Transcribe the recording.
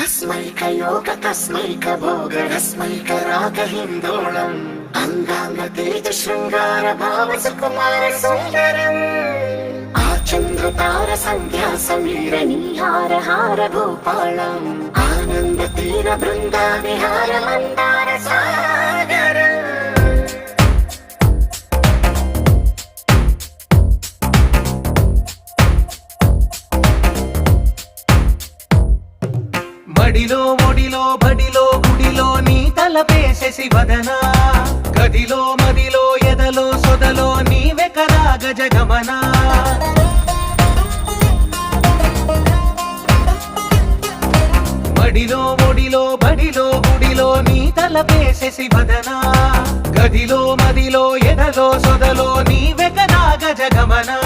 अस्मैकयोग तस्मैक भोग रस्मैक राग हिन्दोळम् अंगांग तेज शृंगार भाव सुकुमार सुंदरम् आचंद्र तार संध्या समीर नीहार हार भूपालम् आनंद तीर बृंदा विहार मंदार सागर మడిలో ఒడిలో బడిలో గుడిలో నీ తలపేసేసి వదనా గదిలో మదిలో ఎదలో సొదలో నీవే కదా గజగమనా మడిలో ఒడిలో బడిలో గుడిలో నీ తలపేసేసి వదనా గదిలో మదిలో ఎదలో సొదలో నీవే కదా గజగమనా